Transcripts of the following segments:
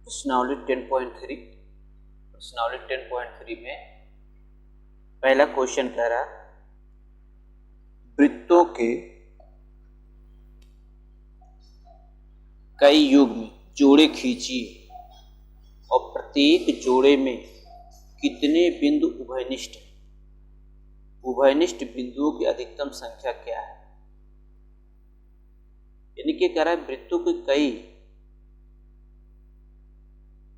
प्रश्नावली 10.3 में पहला क्वेश्चन कह रहा है वृत्तों के कई युग्म जोड़े खींचिए और प्रत्येक जोड़े में कितने बिंदु उभयनिष्ठ हैं। उभयनिष्ठ बिंदुओं की अधिकतम संख्या क्या है। यानी कि कह रहा है वृत्तों के कई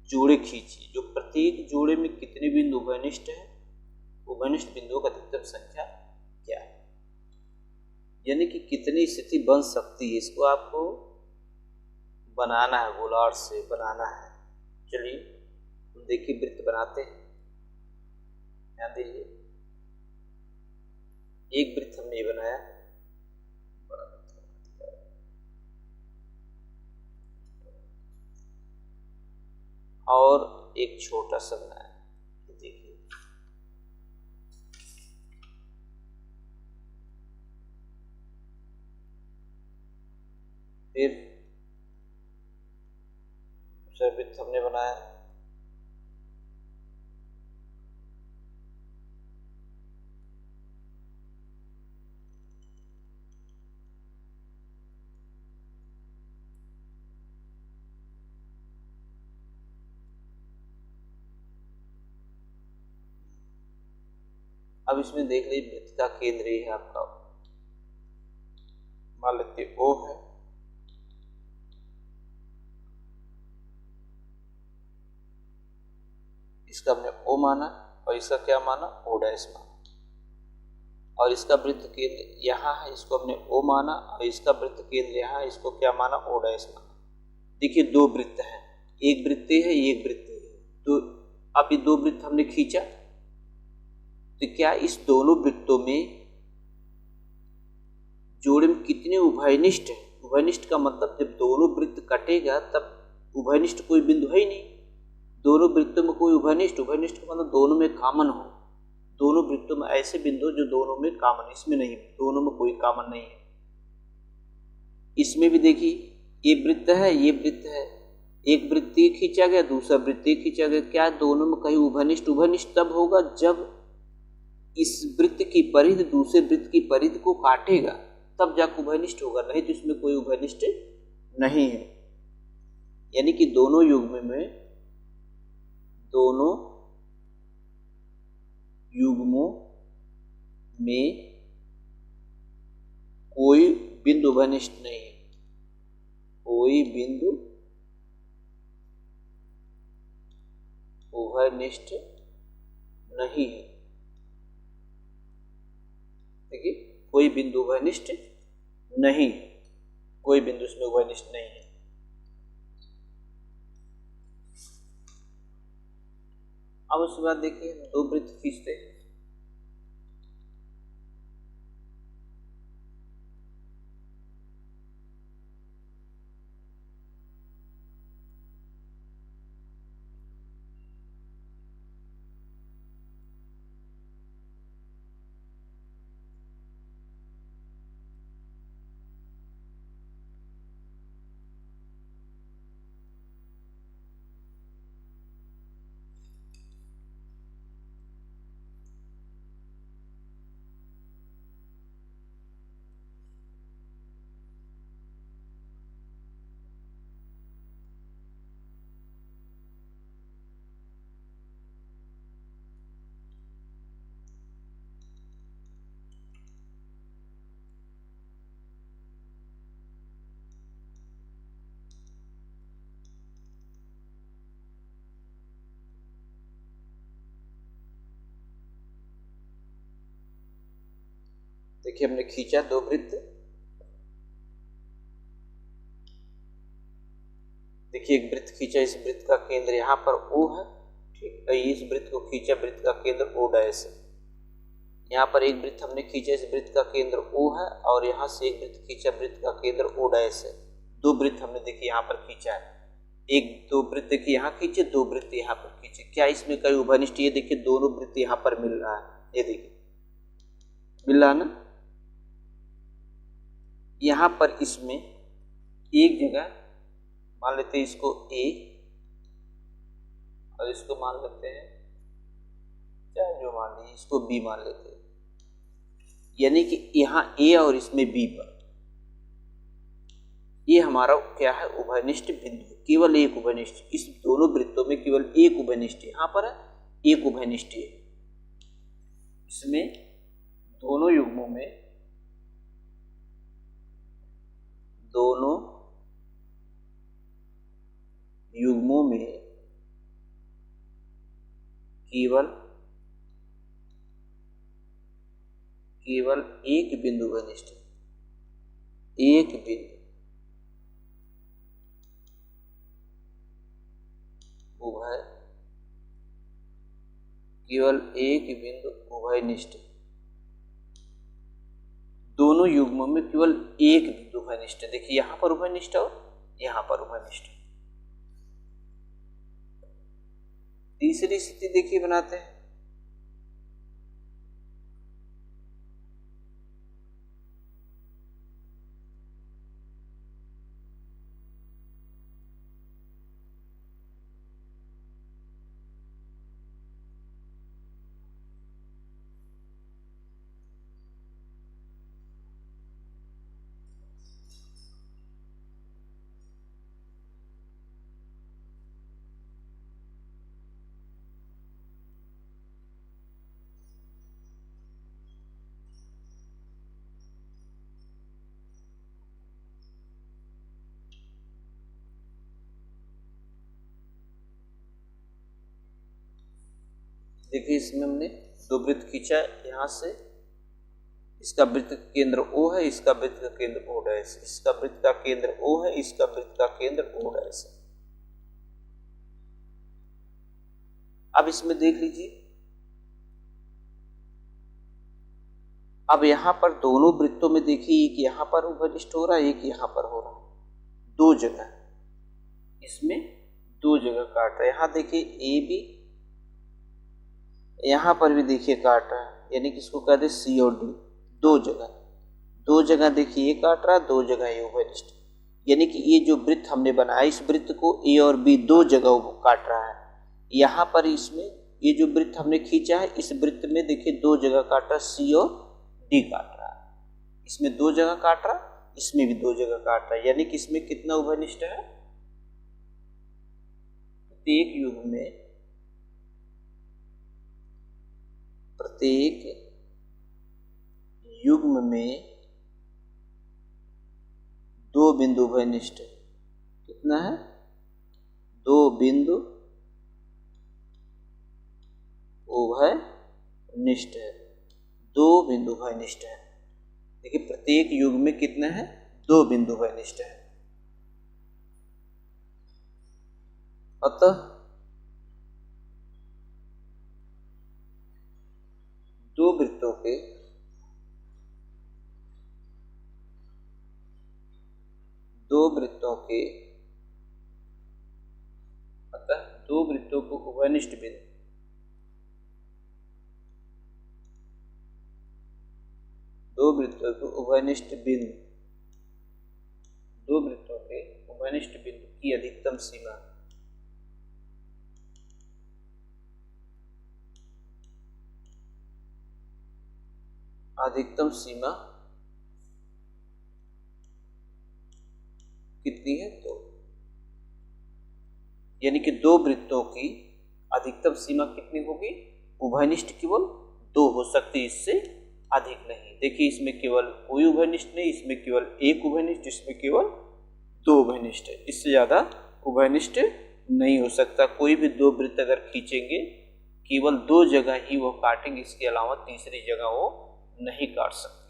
जोड़े खींचिए, जो प्रत्येक जोड़े में कितने बिंदु उभयनिष्ठ है, उभयनिष्ठ बिंदुओं का अधिकतम संख्या क्या है। यानी कि कितनी स्थिति बन सकती है, इसको आपको बनाना है, गोलार्ध से बनाना है। चलिए देखिए वृत्त बनाते हैं, ध्यान दीजिए। एक वृत्त हमने बनाया, और एक छोटा सा बनाया। देखिए फिर दूसरा वृत्त हमने बनाया, अब इसमें देख लीजिए वृत्त का केंद्र ये है आपका, मान लेते O है, इसका हमने O माना और इसका क्या माना, O डैश माना। और इसका वृत्त केंद्र यहाँ है, इसको हमने O माना, और इसका वृत्त केंद्र यहाँ है, इसको क्या माना, O डैश माना। देखिए दो वृत्त हैं, एक वृत्त है एक वृत्त है। तो अब ये दो वृत्त हमने खींचा, तो क्या इस दोनों वृत्तों में जोड़े में कितने उभयनिष्ठ है। उभयनिष्ठ का मतलब जब दोनों वृत्त कटेगा तब उभयनिष्ठ कोई बिंदु है ही नहीं। दोनों वृत्तों में कोई उभयनिष्ठ का मतलब दोनों में कॉमन हो। दोनों वृत्तों में ऐसे बिंदु जो दोनों में कॉमन, इसमें नहीं, दोनों में कोई कॉमन नहीं है। इसमें भी देखिए ये वृत्त है ये वृत्त है, एक वृत्त खींचा गया दूसरा वृत्त खींचा गया, क्या दोनों में कहीं उभयनिष्ठ। उभयनिष्ठ तब होगा जब इस वृत्त की परिधि दूसरे वृत्त की परिधि को काटेगा, तब जाकर उभयनिष्ठ होगा, नहीं तो इसमें कोई उभयनिष्ठ नहीं है। यानी कि दोनों युग्म में, दोनों युग्मों में कोई बिंदु उभयनिष्ठ नहीं है, कोई बिंदु उभयनिष्ठ नहीं है। देखिए कोई बिंदु उभयनिष्ठ नहीं, कोई बिंदु इसमें उभयनिष्ठ नहीं है। अब उसके बाद देखिए दो वृत्त खींचते हैं, देखिए हमने खींचा दो वृत्त। देखिए एक वृत्त खींचा, इस वृत्त का केंद्र यहाँ पर O है, ठीक है। इस वृत्त को खींचा, वृत्त का केंद्र O डैश है। यहाँ पर एक वृत्त हमने खींचा, इस वृत्त का केंद्र O है, और यहाँ से एक वृत्त खींचा, वृत्त का केंद्र O डैश है। दो वृत्त हमने देखिए यहाँ पर खींचा है, एक दो वृत्त की यहाँ खींचे, दो वृत्त यहाँ पर खींचे। क्या इसमें कई उभयनिष्ठ, ये देखिए दोनों वृत्त यहाँ पर मिल रहा है, ये देखिए मिल रहा ना। यहाँ पर इसमें एक जगह मान लेते हैं इसको ए और इसको मान लेते हैं, चाहे जो मान लीजिए, इसको बी मान लेते हैं। यानी कि यहाँ ए और इसमें बी पर ये हमारा क्या है, उभयनिष्ठ बिंदु, केवल एक उभयनिष्ठ। इस दोनों वृत्तों में केवल एक उभयनिष्ठ यहाँ पर है, एक उभयनिष्ठ है। इसमें दोनों युग्मों में केवल एक बिंदु उभयनिष्ठ, एक बिंदु उभय, केवल एक बिंदु उभयनिष्ठ। दोनों युग्मों में केवल एक बिंदु उभयनिष्ठ। देखिए यहां पर उभयनिष्ठ और यहां पर उभयनिष्ठ। तीसरी स्थिति देखिए बनाते हैं। देखिए इसमें हमने दो वृत्त खींचा, यहाँ से इसका वृत्त केंद्र O है, इसका वृत्त का केंद्र O डैश, इसका वृत्त का केंद्र O है, इसका वृत्त का केंद्र O डैश। अब इसमें देख लीजिए, अब यहाँ पर दोनों वृत्तों में देखिए, एक यहाँ पर उभयनिष्ठ हो रहा है, एक यहाँ पर हो रहा है, दो जगह, इसमें दो जगह काट रहा है। यहाँ देखिए ए बी, यहाँ पर भी देखिए काट रहा है, यानी कि इसको कहते हैं सी और डी, दो जगह देखिए ये काट रहा है, दो जगह ये उभयनिष्ठ। यानी कि ये जो वृत्त हमने बनाया, इस वृत्त को ए और बी दो जगह काट रहा है। यहाँ पर इसमें ये जो वृत्त हमने खींचा है, इस वृत्त में देखिए दो जगह काट रहा है, सी और डी काट रहा है। इसमें दो जगह काट रहा है, इसमें भी दो जगह काट रहा है। यानी कि इसमें कितना उभयनिष्ठ है, प्रत्येक युग्म में दो बिंदु उभयनिष्ठ। कितना है, दो बिंदु उभयनिष्ठ है, दो बिंदु उभयनिष्ठ है। देखिए प्रत्येक युग्म में कितना है, दो बिंदु उभयनिष्ठ है। अतः दो वृत्तों के को उभयनिष्ठ बिंदु, दो वृत्तों के उभयनिष्ठ बिंदु की अधिकतम सीमा, कितनी है, दो। यानी कि दो वृत्तों की अधिकतम सीमा कितनी होगी, उभयनिष्ठ केवल दो हो सकती, इससे अधिक नहीं। देखिए इसमें केवल कोई उभयनिष्ठ नहीं, इसमें केवल एक उभयनिष्ठ, इसमें केवल दो उभयनिष्ठ है, इससे ज्यादा उभयनिष्ठ नहीं हो सकता। कोई भी दो वृत्त अगर खींचेंगे, केवल दो जगह ही वो काटेंगे, इसके अलावा तीसरी जगह वो नहीं काट सकते।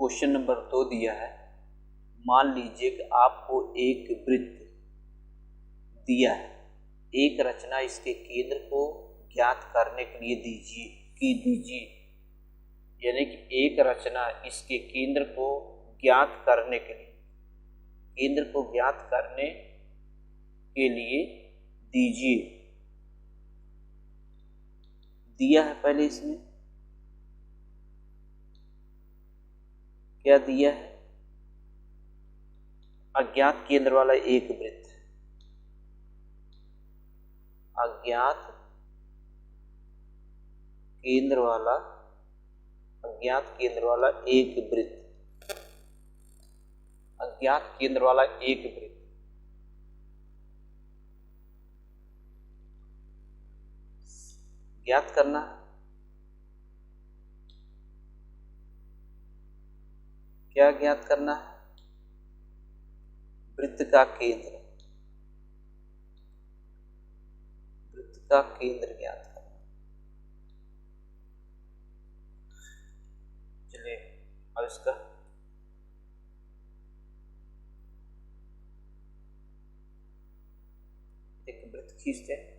क्वेश्चन नंबर 2 दिया है, मान लीजिए कि आपको एक वृत्त दिया है, एक रचना इसके केंद्र को ज्ञात करने के लिए दीजिए। यानी कि एक रचना इसके केंद्र को ज्ञात करने के लिए दीजिए। दिया है पहले इसमें क्या दिया है, अज्ञात केंद्र वाला एक वृत्त, अज्ञात केंद्र वाला, अज्ञात केंद्र वाला एक वृत्त, अज्ञात केंद्र वाला एक वृत्त। ज्ञात करना है, क्या ज्ञात करना है, वृत्त का केंद्र, वृत्त का केंद्र ज्ञात करना। चलिए अब इसका एक वृत्त खींचते हैं।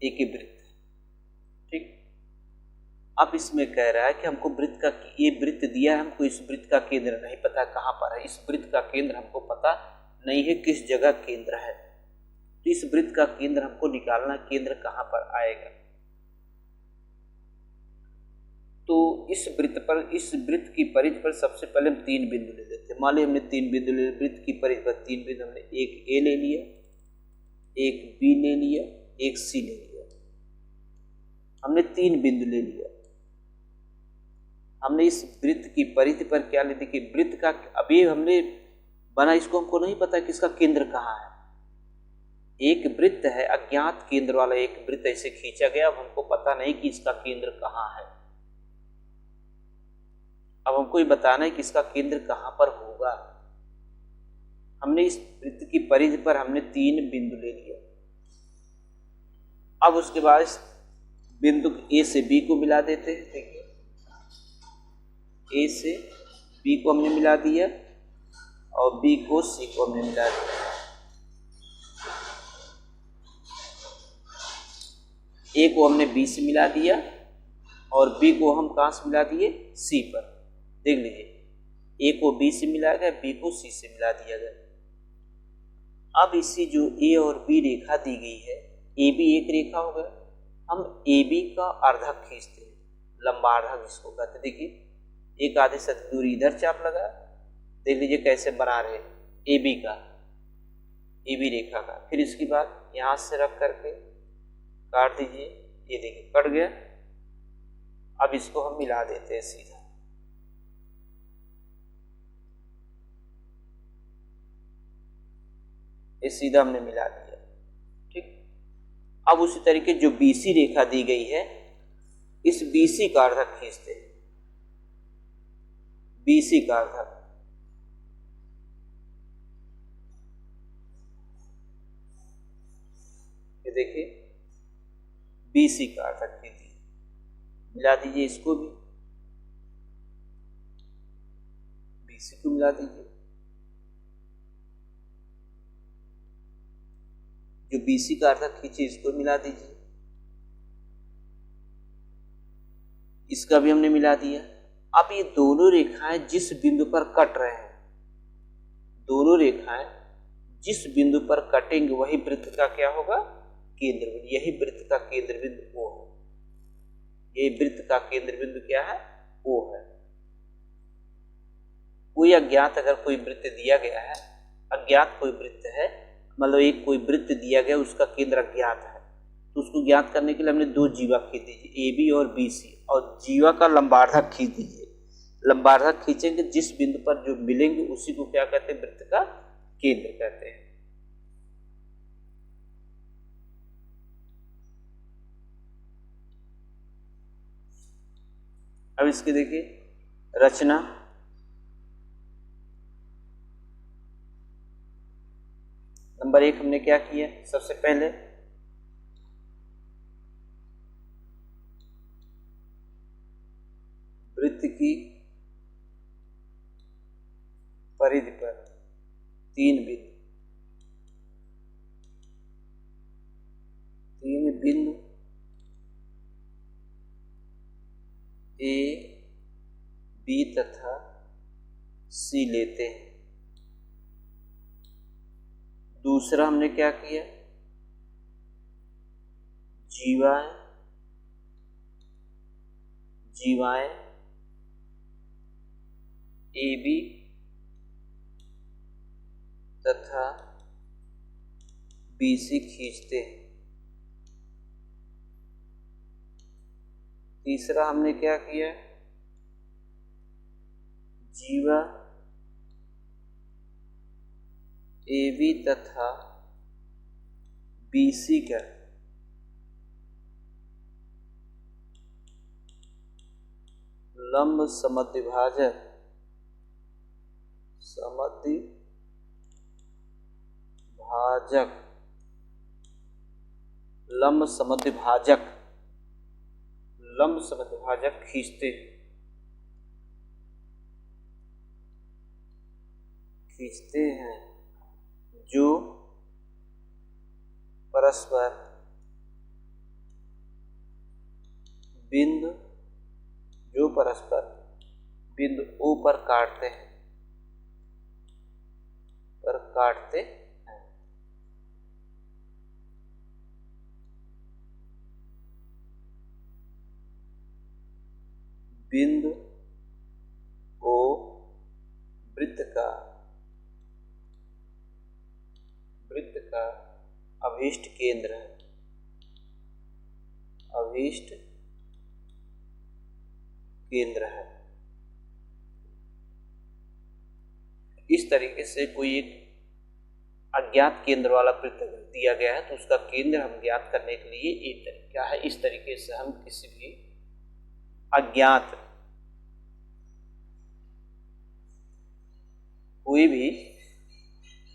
एक ही वृत्त, ठीक। अब इसमें कह रहा है कि हमको वृत्त का, ये वृत्त दिया है हमको, इस वृत्त का केंद्र नहीं पता कहाँ पर है, इस वृत्त का केंद्र हमको पता नहीं है किस जगह केंद्र है, तो इस वृत्त का केंद्र हमको निकालना, केंद्र कहाँ पर आएगा। तो इस वृत्त पर, इस वृत्त की परिधि पर सबसे पहले हम 3 बिंदु ले लेते हैं। मान लीजिए हमने 3 बिंदु ले, वृत्त की परिधि पर 3 बिंदु, हमने एक ए ले लिया, एक बी ले लिया, एक सी ले लिया, हमने 3 बिंदु ले लिया। हमने इस वृत्त की परिधि पर क्या ले, देखिए वृत्त का, अभी हमने बना, इसको हमको नहीं पता कि इसका केंद्र कहाँ है। एक वृत्त है, अज्ञात केंद्र वाला एक वृत्त ऐसे खींचा गया, अब हमको पता नहीं कि इसका केंद्र कहाँ है। अब हमको ये बताना है कि इसका केंद्र कहाँ पर होगा। हमने इस वृत्त की परिधि पर हमने 3 बिंदु ले लिया। अब उसके बाद इस बिंदु ए से बी को मिला देते हैं। देखिए ए से बी को हमने मिला दिया और बी को सी को हमने मिला दिया। ए को हमने बी से मिला दिया और बी को हम कहाँ से मिला दिए, सी पर। देख लीजिए, ए को बी से मिलाया गया, बी को सी से मिला दिया गया। अब इसी जो ए और बी रेखा दी गई है, ए बी एक रेखा हो गया, हम ए बी का अर्धक खींचते हैं, लंबा अर्धक जिसको कहते हैं। देखिए एक आधे से दूरी इधर चाप लगा, देख लीजिए कैसे बना रहे ए बी का, ए बी रेखा का। फिर इसके बाद यहाँ से रख करके काट दीजिए, ये देखिए कट गया। अब इसको हम मिला देते हैं सीधा, ये सीधा हमने मिला दिया, ठीक। अब उसी तरीके जो बीसी रेखा दी गई है, इस बीसी का अर्धक खींचते हैं, बीसी का अर्धक। ये देखिए बीसी का अर्धक खींचिए, मिला दीजिए, इसको भी बीसी को मिला दीजिए। जो बीसी का अर्धक खींचे इसको मिला दीजिए, इसका भी हमने मिला दिया। अब ये दोनों रेखाएं जिस बिंदु पर कट रहे हैं, दोनों रेखाएं जिस बिंदु पर कटेंगे वही वृत्त का क्या होगा, केंद्र बिंदु। यही वृत्त का केंद्र बिंदु ओ है, यही वृत्त का केंद्र बिंदु क्या है, ओ है। कोई अज्ञात अगर कोई वृत्त दिया गया है, अज्ञात कोई वृत्त है, मतलब एक कोई वृत्त दिया गया उसका केंद्र अज्ञात है, तो उसको ज्ञात करने के लिए हमने 2 जीवा खींच दीजिए, ए बी और बी सी, और जीवा का लंबार्धक खींच दीजिए। लंबार्धक खींचेंगे, जिस बिंदु पर जो मिलेंगे उसी को क्या कहते हैं, वृत्त का केंद्र कहते हैं। अब इसके देखिए रचना। नंबर 1 हमने क्या किया, सबसे पहले वृत्त की परिधि पर 3 बिंदु, 3 बिंदु ए बी तथा सी लेते हैं। दूसरा हमने क्या किया, जीवाएं AB तथा BC खींचते हैं। तीसरा हमने क्या किया, जीवा AB तथा BC का लंब समद्विभाजक लंब समद्विभाजक खींचते हैं जो परस्पर बिंदु O पर काटते हैं बिंदु O वृत्त का अभीष्ट केंद्र है। इस तरीके से कोई एक अज्ञात केंद्र वाला वृत्त दिया गया है तो उसका केंद्र हम ज्ञात करने के लिए एक तरीका है। इस तरीके से हम किसी भी अज्ञात कोई भी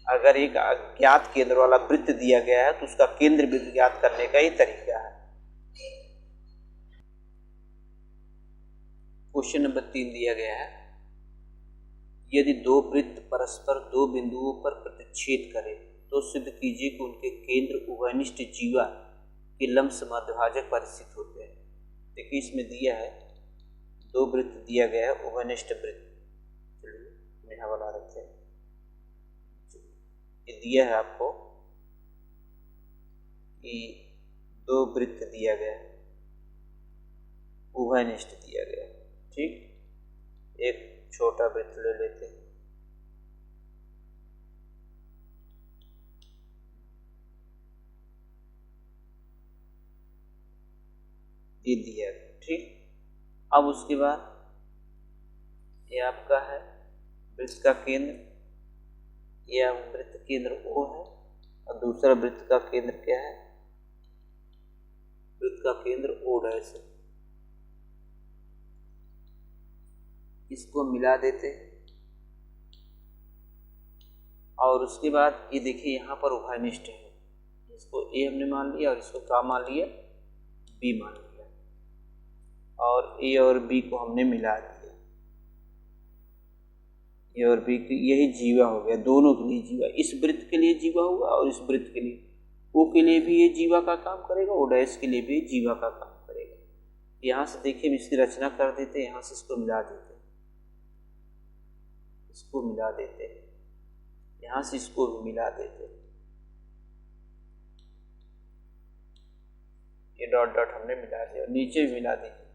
अगर एक अज्ञात केंद्र वाला वृत्त दिया गया है तो उसका केंद्र भी ज्ञात करने का ही तरीका है। क्वेश्चन नंबर 3 दिया गया है, यदि दो वृत्त परस्पर दो बिंदुओं पर प्रतिच्छेद करें तो सिद्ध कीजिए कि उनके केंद्र उभयनिष्ठ जीवा के लंब समद्विभाजक पर स्थित होते हैं। देखिए इसमें दिया है दो वृत्त दिया गया है, उभयनिष्ठ वृत्त, चलिए यहाँ बना रखते हैं। ये दिया है आपको कि दो वृत्त दिया गया है, उभयनिष्ठ दिया गया है, ठीक। एक छोटा वृत्त ले लेते हैं, ये दिया है, ठीक। अब उसके बाद ये आपका है वृत्त का केंद्र, यह वृत्त केंद्र O है और दूसरा वृत्त का केंद्र क्या है, वृत्त का केंद्र O' है। इसको मिला देते हैं और उसके बाद ये देखिए यहाँ पर उभयनिष्ठ है, इसको A हमने मान लिया और इसको क्या मान लिया, B मान लिया और A और B को हमने मिला दिया। A और B की यही जीवा हो गया, दोनों के लिए जीवा, इस वृत्त के लिए जीवा हुआ और इस वृत्त के लिए O के लिए भी ये जीवा का काम करेगा, O' के लिए भी जीवा का काम करेगा। यहाँ से देखिए इसकी रचना कर देते हैं, यहाँ से इसको मिला देते हैं, इसको मिला देते हैं, यहाँ से इसको भी मिला देते हैं। ये डॉट डॉट हमने मिला दिया और नीचे भी मिला दीजिए,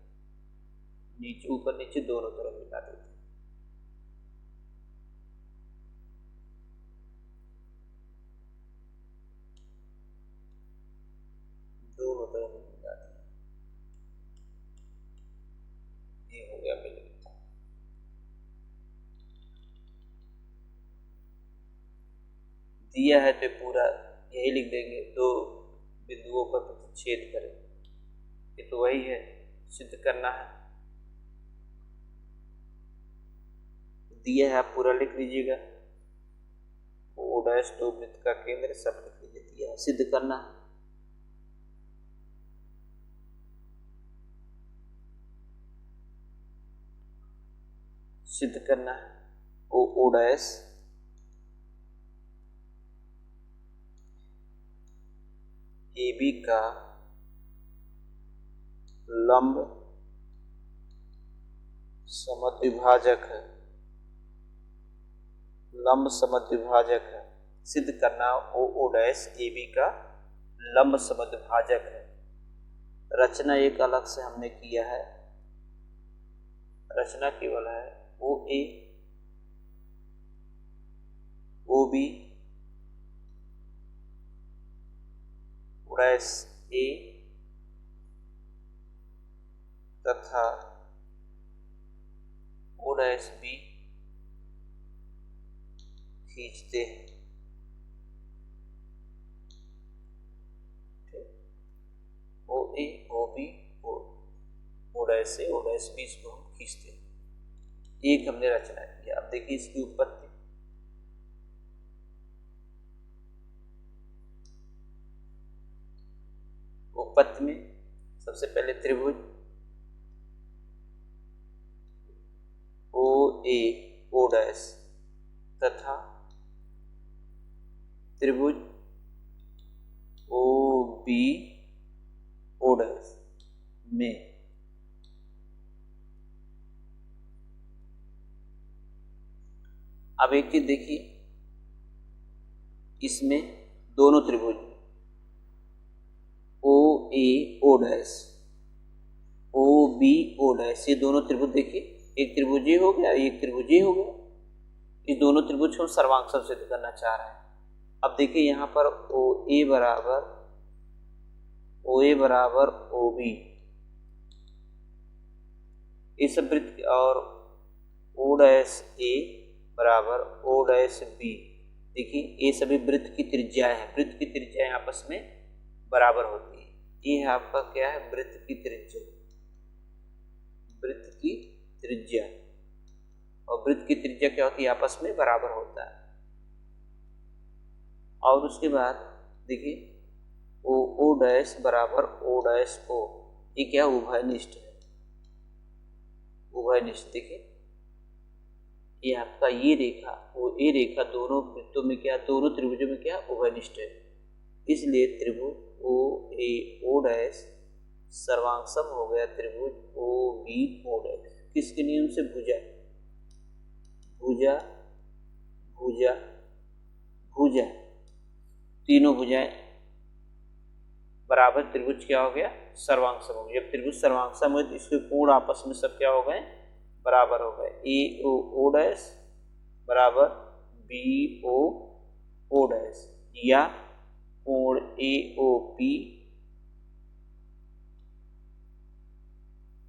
नीचे ऊपर नीचे दोनों तरफ मिला देते हैं। दोनों तरफ मिला दिया, ये हो गया मिल गया। दिया है तो पूरा यही लिख देंगे, दो बिंदुओं पर प्रतिच्छेद करें, ये तो वही है, सिद्ध करना है। दिया है आप पूरा लिख लीजिएगा, O' दो वृत्त का केंद्र सब लिख लीजिए, दिया है, सिद्ध करना है। सिद्ध करना है O' AB का लंब समद्विभाजक है, लंब समद्विभाजक है। सिद्ध करना ओ ओ डैश ए बी का लंब समद्विभाजक है। रचना एक अलग से हमने किया है, रचना केवल है ओ A O B O dash ए तथा ओ डैश बी खींचते हैं। ओ A O B O dash A O dash B इसको हम खींचते हैं। एक हमने रचना किया। अब देखिए इसकी उत्पत्ति, उत्पत्ति में सबसे पहले त्रिभुज ओ ए ओ डैश तथा त्रिभुज ओ बी ओ डैश में अब एक चीज देखिए, इसमें दोनों त्रिभुज O A O dash O B O dash, ये दोनों त्रिभुज देखिए, एक त्रिभुज ये हो गया, एक त्रिभुज ये हो गया। इस दोनों त्रिभुज को हम सर्वांग सिद्ध करना चाह रहे हैं। अब देखिए यहाँ पर ओ ए बराबर ओ बी, इस वृत्त और ओ डैश ए बराबर ओ डैश बी। देखिए ये सभी वृत्त की त्रिज्याएं हैं, वृत्त की त्रिज्याएं आपस में बराबर होती है। ये है आपका क्या है, वृत्त की त्रिज्या, वृत्त की त्रिज्या, और वृत्त की त्रिज्या क्या होती है, आपस में बराबर होता है। और उसके बाद देखिए ओ ओ डैश बराबर ओ डैश ओ, ये क्या उभयनिष्ठ है, उभयनिष्ठ। देखिए ये आपका ये रेखा वो ये रेखा दोनों वृत्तों में क्या, दोनों त्रिभुजों में क्या उभयनिष्ठ है। इसलिए त्रिभुज ओ ए ओ डैश सर्वांग हो गया त्रिभुज ओ बी ओ डैश। किसके नियम से, भुजा भुजा भुजा भुजा, तीनों भुजाएं बराबर त्रिभुज क्या हो गया, सर्वांग सम हो गया। जब त्रिभुज सर्वांग सम हुए तो इसके कोण आपस में सब क्या हो गए, बराबर हो गए। ए ओ ओ डैश बराबर बी ओ ओ डैश, या कोण ए ओ पी,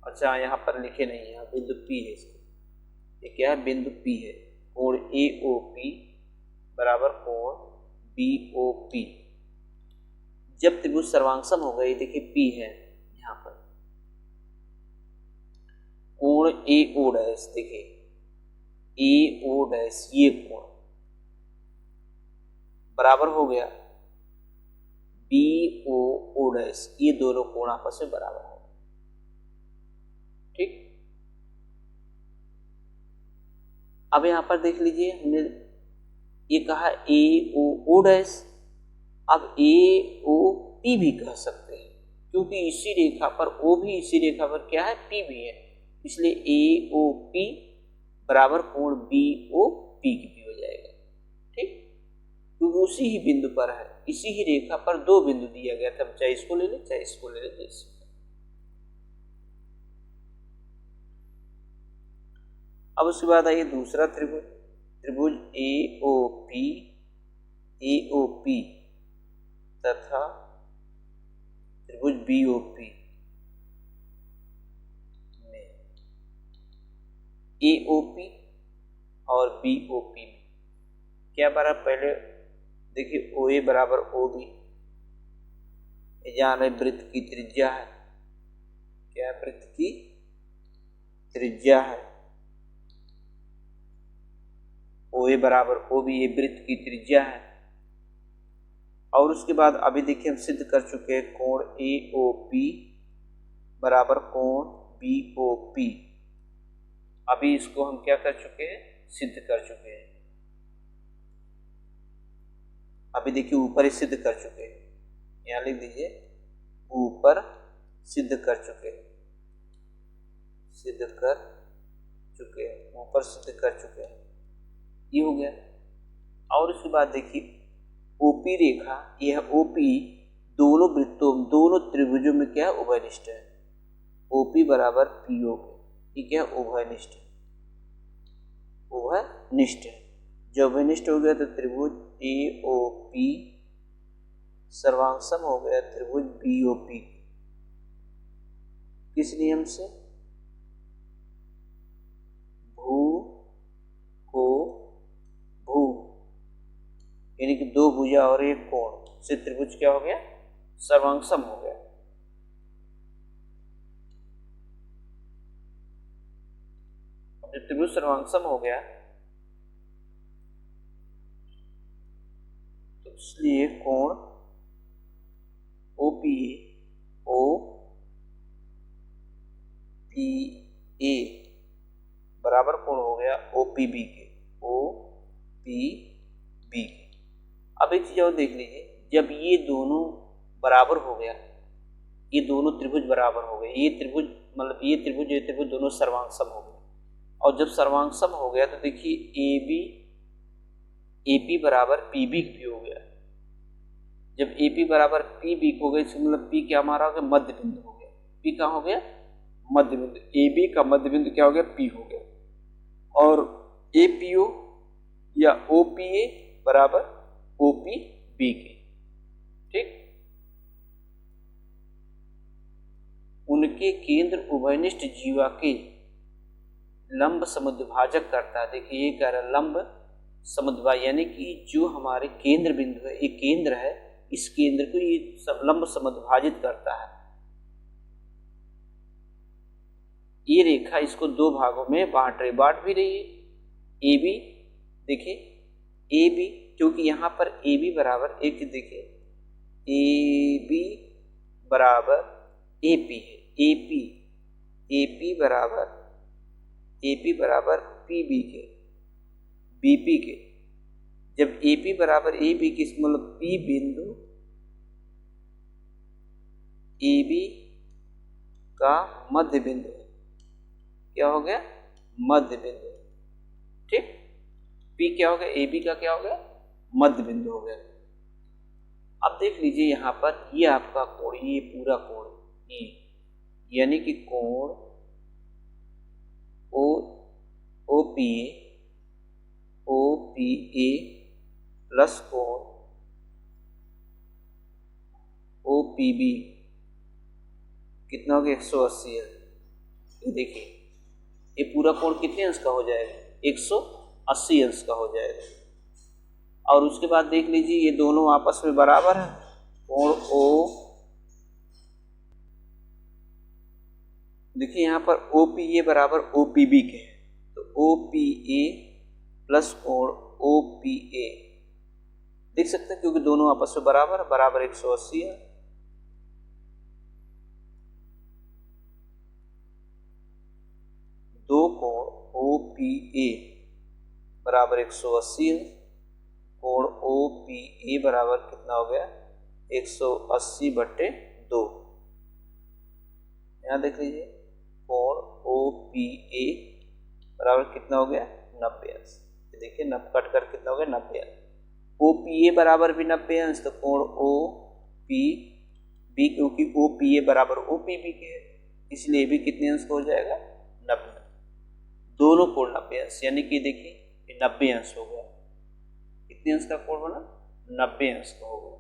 अच्छा यहाँ पर लिखे नहीं है, बिंदु पी है, इसको ये क्या है, बिंदु पी है। कोण ए ओ पी बराबर कोण बी ओ पी। जब त्रिभुज सर्वांगसम हो गए, देखिए पी है यहाँ पर, कोण ए ओ डैश, देखिए ए ओ डैश ये कोण बराबर हो गया बी ओ ओ डैश, ये दोनों कोण आपस में बराबर हो गए। ठीक, अब यहां पर देख लीजिए, हमने ये कहा ए ओ ओ डैश, अब ए ओ पी भी कह सकते हैं, क्योंकि इसी रेखा पर ओ भी, इसी रेखा पर क्या है, पी भी है। इसलिए ए ओ पी बराबर कोण बी ओ पी की भी हो जाएगा। ठीक, क्योंकि उसी ही बिंदु पर है, इसी ही रेखा पर दो बिंदु दिया गया था, चाहे इसको ले ले चाहे इसको ले ले, जैसे। अब उसके बाद आइए दूसरा त्रिभुज, त्रिभुज ए ओ पी तथा त्रिभुज बी ओ पी में, ए ओ पी और बी ओ पी में क्या बराबर, पहले देखिए ओ ए बराबर ओ बी, जहां वृत्त की त्रिज्या है, क्या वृत्त की त्रिज्या है, ओ ए बराबर ओ बी, ये वृत्त की त्रिज्या है। और उसके बाद अभी देखिए हम सिद्ध कर चुके हैं कोण ए ओ पी बराबर कोण बी ओ पी, अभी इसको हम क्या कर चुके हैं, सिद्ध कर चुके हैं। अभी देखिए ऊपर ही सिद्ध कर चुके हैं, यहां लिख दीजिए ऊपर सिद्ध कर चुके हैं, सिद्ध कर चुके हैं, ऊपर सिद्ध कर चुके हैं, ये हो गया। और उसके बाद देखिए ओपी रेखा, यह ओपी दोनों वृत्तों, दोनों त्रिभुजों में क्या है, उभयनिष्ठ है। ओपी बराबर पीओ, ये क्या है, उभयनिष्ठ, उभयनिष्ठ है। जब उभयनिष्ठ हो गया तो त्रिभुज एओपी सर्वांगसम हो गया त्रिभुज बीओपी। किस नियम से, भू को भू, यानी कि दो भुजा और एक कोण से त्रिभुज क्या हो गया, सर्वांगसम हो गया। जब त्रिभुज सर्वांगसम हो गया तो इसलिए कोण ओपी ओ पी ए बराबर कोण हो गया ओपीबी के, ओपीबी। अब एक चीज और देख लीजिए, जब ये दोनों बराबर हो गया, ये दोनों त्रिभुज बराबर हो गए, ये त्रिभुज मतलब ये त्रिभुज दोनों सर्वांगसम हो गए, और जब सर्वांगसम हो गया तो देखिए ए बी एपी बराबर पीबी भी हो गया। जब एपी बराबर पीबी हो गया, इसका मतलब पी क्या हमारा हो गया, मध्य बिंदु हो गया। पी कहाँ हो गया, मध्य बिंदु। ए बी का मध्य बिंदु क्या हो गया, पी हो गया। और ए पी ओ या ओ पी ए बराबर ओ पी बी के, ठीक। उनके केंद्र उभयनिष्ठ जीवा के लंब समुद्भाजक करता है। देखिए ये कह रहा है लंब समुद्भाजक, यानी कि जो हमारे केंद्र बिंदु है, ये केंद्र है, इस केंद्र को ये लंब समुद्भाजित करता है। ये रेखा इसको दो भागों में बांट भी रही है। ए बी, देखिए ए बी, क्योंकि यहाँ पर ए बी बराबर एक, देखिए ए बी बराबर ए पी है, ए पी बराबर पी बी के, बी पी के। जब ए पी बराबर ए बी की, मतलब पी बिंदु ए बी का मध्य बिंदु है, क्या हो गया, मध्य बिंदु, ठीक। पी क्या हो गया, ए बी का क्या हो गया, मध्य बिंदु हो गया। अब देख लीजिए यहाँ पर ये आपका कोण, ये पूरा कोण, ये यानी कि कोण ओ पी ए प्लस कोण ओ पी बी कितना हो गया, 180 है। ये देखिए ये पूरा कोण कितने अंश का हो जाएगा, 180 अंश का हो जाएगा। और उसके बाद देख लीजिए ये दोनों आपस में बराबर है। कोण ओ, देखिए यहाँ पर ओ पी ए बराबर ओ पी बी के है, तो ओ पी ए प्लस कोण ओ पी ए देख सकते हैं, क्योंकि दोनों आपस में बराबर 180 है। दो कोण ओ पी ए बराबर 180 है, कोण ओ पी ए बराबर कितना हो गया, 180/2। यहाँ देख लीजिए कोण ओ पी ए बराबर कितना हो गया, 90 अंश। देखिए नब कट कर कितना हो गया, 90 अंश। ओ पी ए बराबर भी 90 अंश, तो कोण ओ पी बी, क्योंकि ओ पी ए बराबर ओ पी बी के है, इसलिए भी कितने अंश हो जाएगा, 90। दोनों कोण 90 अंश, यानी कि देखिए ये 90 अंश हो गया। कितने अंश का कोण बना, 90 अंश का हो गया।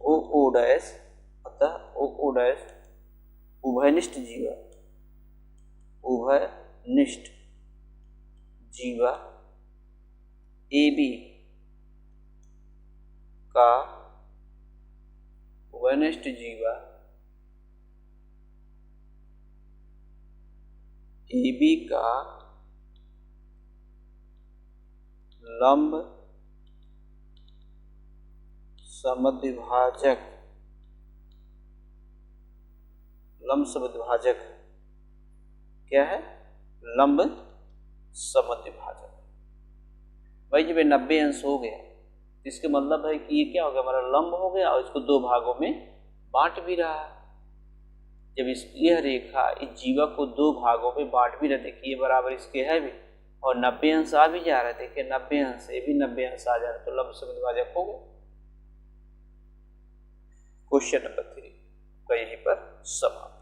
ओ डैश, अतः ओ डैश उभयनिष्ठ जीवा ए बी का उभयनिष्ठ जीवा ए बी का लंब समद्विभाजक क्या है, लंब समद्विभाजक। भाई जब ये 90 अंश हो गया, इसके मतलब है कि ये क्या हो गया, हमारा लंब हो गया और इसको दो भागों में बांट भी रहा है। जब यह रेखा इस जीवा को दो भागों में बांट भी रहा, देखिए बराबर इसके है भी, और 90 अंश आ भी जा रहे थे कि 90 अंश, ये भी 90 अंश आ जा रहे, तो लंबसम द्विभाजक हो गया। क्वेश्चन नंबर 3 का यहीं पर समाप्त।